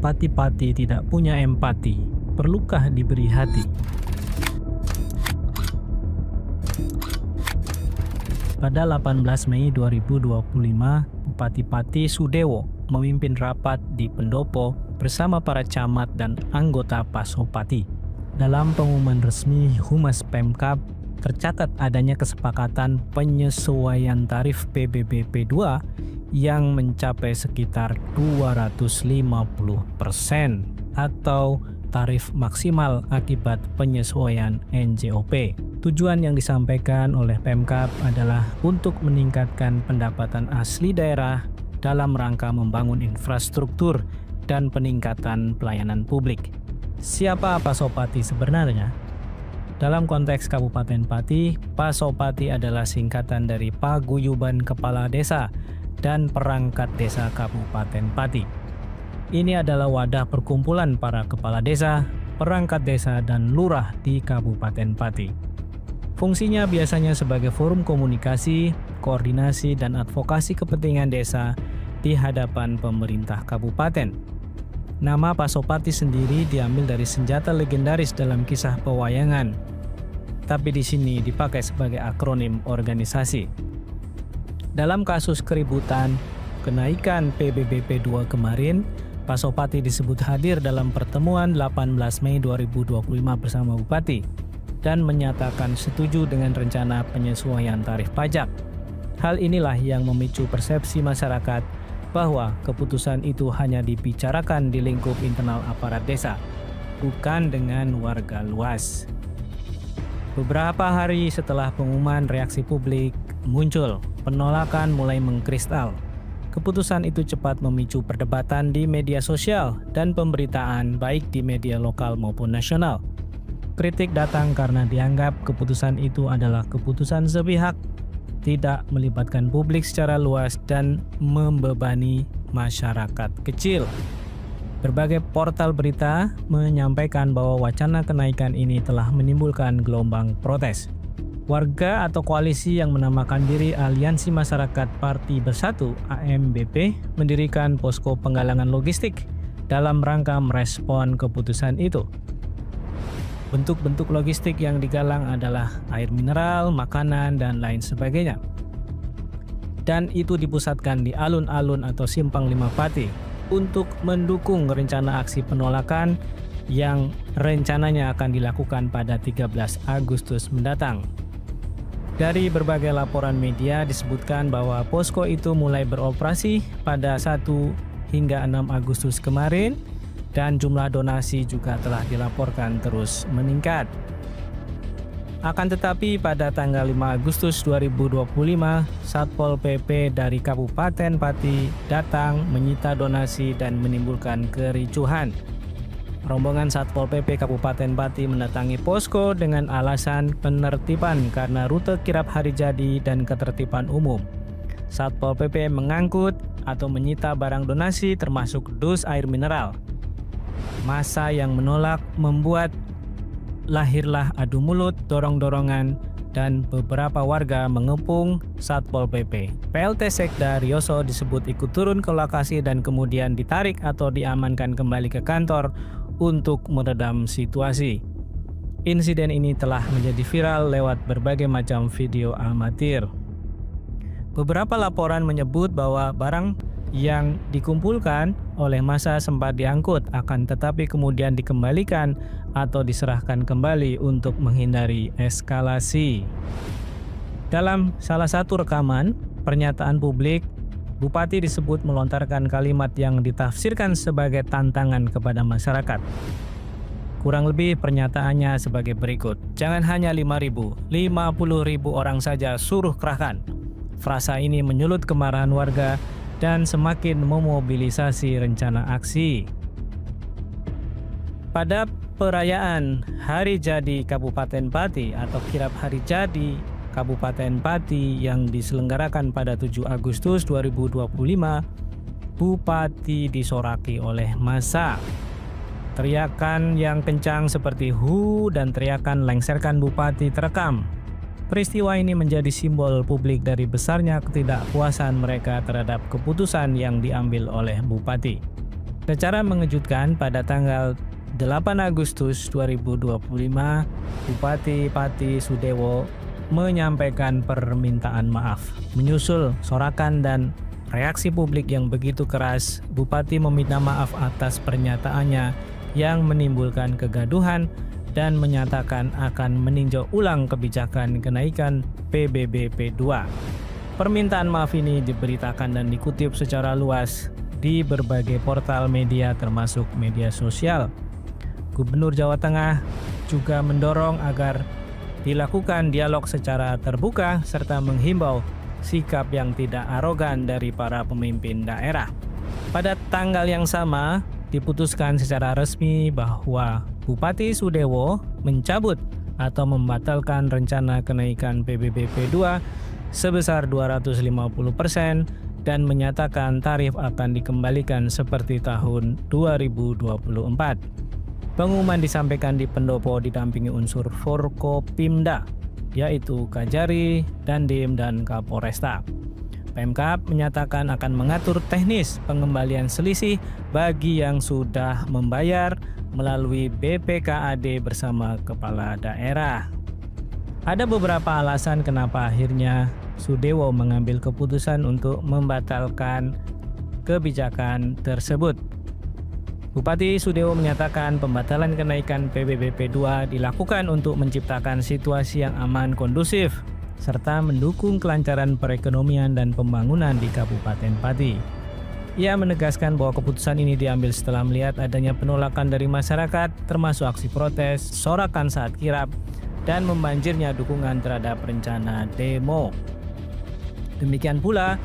Pati-Pati tidak punya empati? Perlukah diberi hati? Pada 18 Mei 2025, Bupati Pati Sudewo memimpin rapat di Pendopo bersama para camat dan anggota Pasopati. Dalam pengumuman resmi Humas Pemkab, tercatat adanya kesepakatan penyesuaian tarif PBB P2 yang mencapai sekitar 250% atau tarif maksimal akibat penyesuaian NJOP. Tujuan yang disampaikan oleh Pemkab adalah untuk meningkatkan pendapatan asli daerah dalam rangka membangun infrastruktur dan peningkatan pelayanan publik. Siapa Pasopati sebenarnya? Dalam konteks Kabupaten Pati, Pasopati adalah singkatan dari Paguyuban Kepala Desa dan Perangkat Desa Kabupaten Pati. Ini adalah wadah perkumpulan para kepala desa, perangkat desa, dan lurah di Kabupaten Pati. Fungsinya biasanya sebagai forum komunikasi, koordinasi, dan advokasi kepentingan desa di hadapan pemerintah kabupaten. Nama Pasopati sendiri diambil dari senjata legendaris dalam kisah pewayangan, tapi di sini dipakai sebagai akronim organisasi. Dalam kasus keributan kenaikan PBB P2 kemarin, Pasopati disebut hadir dalam pertemuan 18 Mei 2025 bersama Bupati dan menyatakan setuju dengan rencana penyesuaian tarif pajak. Hal inilah yang memicu persepsi masyarakat bahwa keputusan itu hanya dibicarakan di lingkup internal aparat desa, bukan dengan warga luas. Beberapa hari setelah pengumuman, reaksi publik muncul, penolakan mulai mengkristal. Keputusan itu cepat memicu perdebatan di media sosial dan pemberitaan baik di media lokal maupun nasional. Kritik datang karena dianggap keputusan itu adalah keputusan sepihak, tidak melibatkan publik secara luas, dan membebani masyarakat kecil. Berbagai portal berita menyampaikan bahwa wacana kenaikan ini telah menimbulkan gelombang protes. Warga atau koalisi yang menamakan diri Aliansi Masyarakat Parti Bersatu (AMBP) mendirikan posko penggalangan logistik dalam rangka merespon keputusan itu. Bentuk-bentuk logistik yang digalang adalah air mineral, makanan, dan lain sebagainya. Dan itu dipusatkan di alun-alun atau Simpang 5 Pati untuk mendukung rencana aksi penolakan yang rencananya akan dilakukan pada 13 Agustus mendatang. Dari berbagai laporan media disebutkan bahwa posko itu mulai beroperasi pada 1 hingga 6 Agustus kemarin, dan jumlah donasi juga telah dilaporkan terus meningkat. Akan tetapi pada tanggal 5 Agustus 2025, Satpol PP dari Kabupaten Pati datang menyita donasi dan menimbulkan kericuhan. Rombongan Satpol PP Kabupaten Pati mendatangi posko dengan alasan penertiban karena rute kirap hari jadi dan ketertiban umum. Satpol PP mengangkut atau menyita barang donasi termasuk dus air mineral. Massa yang menolak membuat lahirlah adu mulut, dorong-dorongan, dan beberapa warga mengepung Satpol PP. PLT Sekda Rioso disebut ikut turun ke lokasi dan kemudian ditarik atau diamankan kembali ke kantor untuk meredam situasi. Insiden ini telah menjadi viral lewat berbagai macam video amatir. Beberapa laporan menyebut bahwa barang yang dikumpulkan oleh massa sempat diangkut, akan tetapi kemudian dikembalikan atau diserahkan kembali untuk menghindari eskalasi. Dalam salah satu rekaman pernyataan publik, Bupati disebut melontarkan kalimat yang ditafsirkan sebagai tantangan kepada masyarakat. Kurang lebih pernyataannya sebagai berikut: jangan hanya 5.000, 50.000 orang saja suruh kerahkan. Frasa ini menyulut kemarahan warga dan semakin memobilisasi rencana aksi. Pada perayaan Hari Jadi Kabupaten Pati atau Kirap Hari Jadi Kabupaten Pati yang diselenggarakan pada 7 Agustus 2025, Bupati disoraki oleh massa. Teriakan yang kencang seperti "hu" dan teriakan "lengserkan Bupati" terekam. Peristiwa ini menjadi simbol publik dari besarnya ketidakpuasan mereka terhadap keputusan yang diambil oleh Bupati. Secara mengejutkan, pada tanggal 8 Agustus 2025, Bupati Pati Sudewo menyampaikan permintaan maaf. Menyusul sorakan dan reaksi publik yang begitu keras, Bupati meminta maaf atas pernyataannya yang menimbulkan kegaduhan dan menyatakan akan meninjau ulang kebijakan kenaikan PBBP 2. Permintaan maaf ini diberitakan dan dikutip secara luas di berbagai portal media termasuk media sosial. Gubernur Jawa Tengah juga mendorong agar dilakukan dialog secara terbuka serta menghimbau sikap yang tidak arogan dari para pemimpin daerah. Pada tanggal yang sama, diputuskan secara resmi bahwa Bupati Sudewo mencabut atau membatalkan rencana kenaikan PBBP 2 sebesar 250% dan menyatakan tarif akan dikembalikan seperti tahun 2024. Pengumuman disampaikan di pendopo didampingi unsur Forkopimda, yaitu Kajari, Dandim, dan Kapolresta. Pemkab menyatakan akan mengatur teknis pengembalian selisih bagi yang sudah membayar melalui BPKAD bersama kepala daerah. Ada beberapa alasan kenapa akhirnya Sudewo mengambil keputusan untuk membatalkan kebijakan tersebut. Bupati Sudewo menyatakan pembatalan kenaikan PBBP 2 dilakukan untuk menciptakan situasi yang aman kondusif serta mendukung kelancaran perekonomian dan pembangunan di Kabupaten Pati. Ia menegaskan bahwa keputusan ini diambil setelah melihat adanya penolakan dari masyarakat, termasuk aksi protes, sorakan saat kirap, dan membanjirnya dukungan terhadap rencana demo. Demikian pula,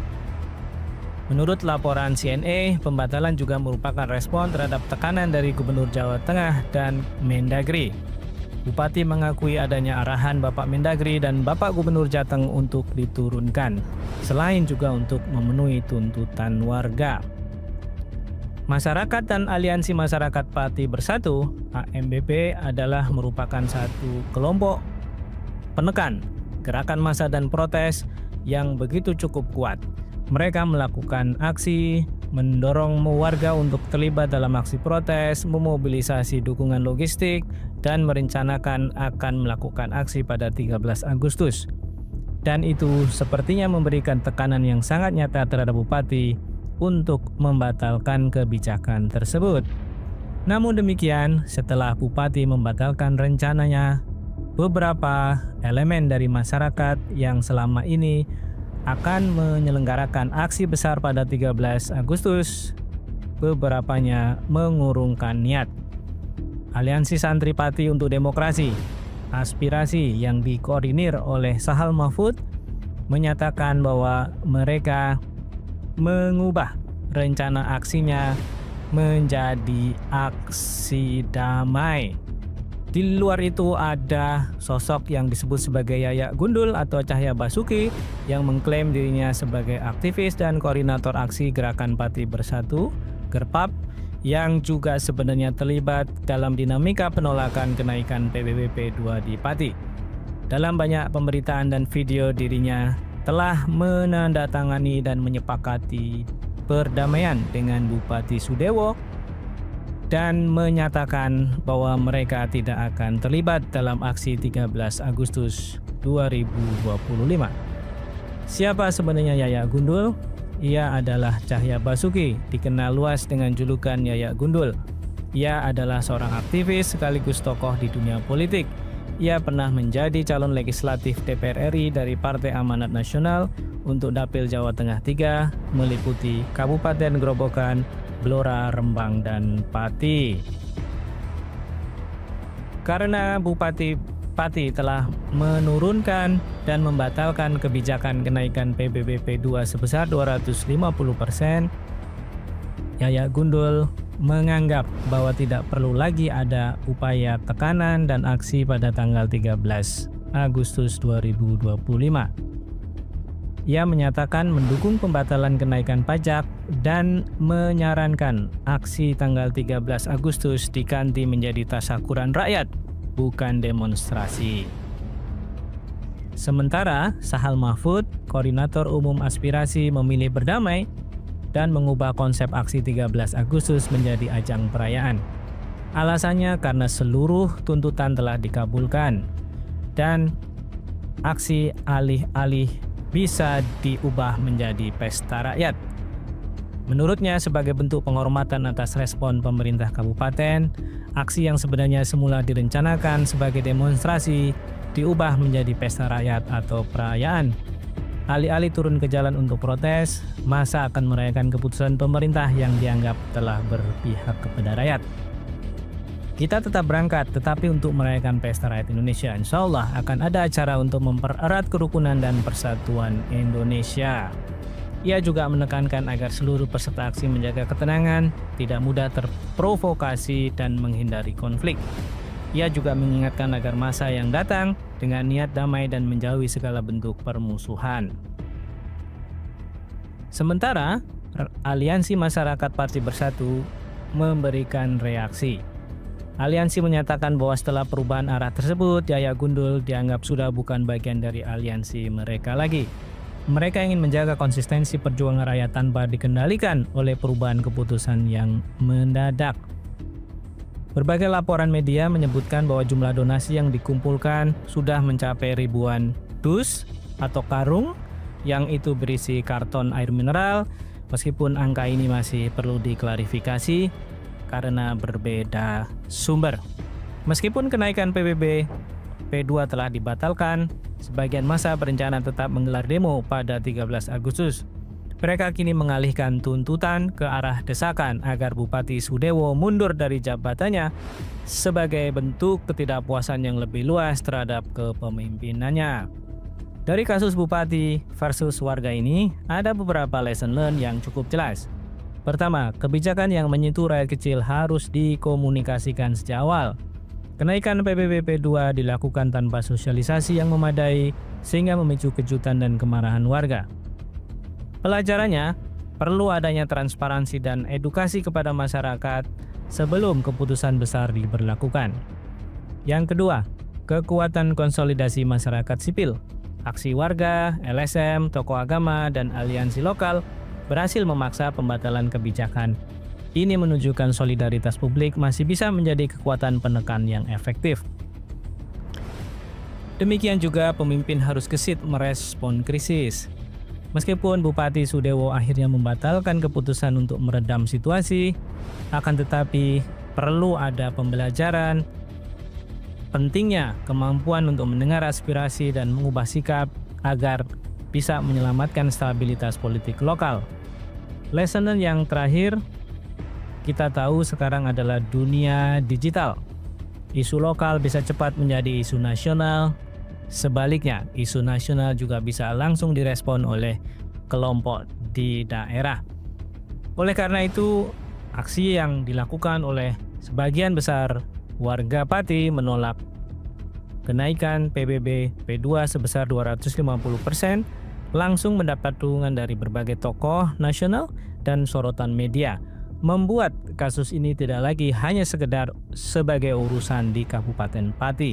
menurut laporan CNA, pembatalan juga merupakan respon terhadap tekanan dari Gubernur Jawa Tengah dan Mendagri. Bupati mengakui adanya arahan Bapak Mendagri dan Bapak Gubernur Jateng untuk diturunkan, selain juga untuk memenuhi tuntutan warga. Masyarakat dan Aliansi Masyarakat Pati Bersatu (AMBP) adalah merupakan satu kelompok penekan gerakan massa dan protes yang begitu cukup kuat. Mereka melakukan aksi, mendorong warga untuk terlibat dalam aksi protes, memobilisasi dukungan logistik, dan merencanakan akan melakukan aksi pada 13 Agustus. Dan itu sepertinya memberikan tekanan yang sangat nyata terhadap Bupati untuk membatalkan kebijakan tersebut. Namun demikian, setelah Bupati membatalkan rencananya, beberapa elemen dari masyarakat yang selama ini akan menyelenggarakan aksi besar pada 13 Agustus, beberapanya mengurungkan niat. Aliansi Santri Pati untuk Demokrasi, aspirasi yang dikoordinir oleh Sahal Mahfud, menyatakan bahwa mereka mengubah rencana aksinya menjadi aksi damai. Di luar itu ada sosok yang disebut sebagai Yayak Gundul atau Cahya Basuki yang mengklaim dirinya sebagai aktivis dan koordinator aksi Gerakan Pati Bersatu (GERPAP) yang juga sebenarnya terlibat dalam dinamika penolakan kenaikan PBBP 2 di Pati. Dalam banyak pemberitaan dan video, dirinya telah menandatangani dan menyepakati perdamaian dengan Bupati Sudewo dan menyatakan bahwa mereka tidak akan terlibat dalam aksi 13 Agustus 2025. Siapa sebenarnya Yayak Gundul? Ia adalah Cahya Basuki, dikenal luas dengan julukan Yayak Gundul. Ia adalah seorang aktivis sekaligus tokoh di dunia politik. Ia pernah menjadi calon legislatif DPR RI dari Partai Amanat Nasional untuk Dapil Jawa Tengah 3, meliputi Kabupaten Grobogan, Blora, Rembang, dan Pati. Karena Bupati Pati telah menurunkan dan membatalkan kebijakan kenaikan PBBP 2 sebesar 250%, Yayak Gundul menganggap bahwa tidak perlu lagi ada upaya tekanan dan aksi pada tanggal 13 Agustus 2025. Ia menyatakan mendukung pembatalan kenaikan pajak dan menyarankan aksi tanggal 13 Agustus diganti menjadi tasyakuran rakyat, bukan demonstrasi. Sementara Sahal Mahfud, Koordinator Umum Aspirasi Memilih Berdamai, dan mengubah konsep aksi 13 Agustus menjadi ajang perayaan. Alasannya karena seluruh tuntutan telah dikabulkan dan aksi alih-alih bisa diubah menjadi pesta rakyat. Menurutnya, sebagai bentuk penghormatan atas respon pemerintah kabupaten, aksi yang sebenarnya semula direncanakan sebagai demonstrasi diubah menjadi pesta rakyat atau perayaan. Alih-alih turun ke jalan untuk protes, massa akan merayakan keputusan pemerintah yang dianggap telah berpihak kepada rakyat. Kita tetap berangkat, tetapi untuk merayakan pesta rakyat Indonesia, insya Allah akan ada acara untuk mempererat kerukunan dan persatuan Indonesia. Ia juga menekankan agar seluruh peserta aksi menjaga ketenangan, tidak mudah terprovokasi, dan menghindari konflik. Ia juga mengingatkan agar massa yang datang dengan niat damai dan menjauhi segala bentuk permusuhan. Sementara, Aliansi Masyarakat Parti Bersatu memberikan reaksi. Aliansi menyatakan bahwa setelah perubahan arah tersebut, Yaya Gundul dianggap sudah bukan bagian dari aliansi mereka lagi. Mereka ingin menjaga konsistensi perjuangan rakyat tanpa dikendalikan oleh perubahan keputusan yang mendadak. Berbagai laporan media menyebutkan bahwa jumlah donasi yang dikumpulkan sudah mencapai ribuan dus atau karung yang itu berisi karton air mineral, meskipun angka ini masih perlu diklarifikasi karena berbeda sumber. Meskipun kenaikan PBB P2 telah dibatalkan, sebagian massa berencana tetap menggelar demo pada 13 Agustus. Mereka kini mengalihkan tuntutan ke arah desakan agar Bupati Sudewo mundur dari jabatannya sebagai bentuk ketidakpuasan yang lebih luas terhadap kepemimpinannya. Dari kasus Bupati versus warga ini, ada beberapa lesson learned yang cukup jelas. Pertama, kebijakan yang menyentuh rakyat kecil harus dikomunikasikan sejak awal. Kenaikan PBB P2 dilakukan tanpa sosialisasi yang memadai sehingga memicu kejutan dan kemarahan warga. Pelajarannya, perlu adanya transparansi dan edukasi kepada masyarakat sebelum keputusan besar diberlakukan. Yang kedua, kekuatan konsolidasi masyarakat sipil. Aksi warga, LSM, tokoh agama, dan aliansi lokal berhasil memaksa pembatalan kebijakan. Ini menunjukkan solidaritas publik masih bisa menjadi kekuatan penekan yang efektif. Demikian juga pemimpin harus gesit merespon krisis. Meskipun Bupati Sudewo akhirnya membatalkan keputusan untuk meredam situasi, akan tetapi perlu ada pembelajaran pentingnya kemampuan untuk mendengar aspirasi dan mengubah sikap agar bisa menyelamatkan stabilitas politik lokal. Lesson yang terakhir, kita tahu sekarang adalah dunia digital. Isu lokal bisa cepat menjadi isu nasional. Sebaliknya, isu nasional juga bisa langsung direspon oleh kelompok di daerah. Oleh karena itu, aksi yang dilakukan oleh sebagian besar warga Pati menolak kenaikan PBB P2 sebesar 250% langsung mendapat dukungan dari berbagai tokoh nasional dan sorotan media, membuat kasus ini tidak lagi hanya sekedar sebagai urusan di Kabupaten Pati.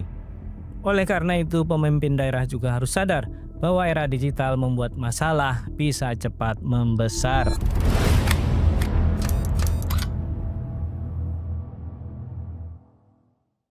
Oleh karena itu, pemimpin daerah juga harus sadar bahwa era digital membuat masalah bisa cepat membesar.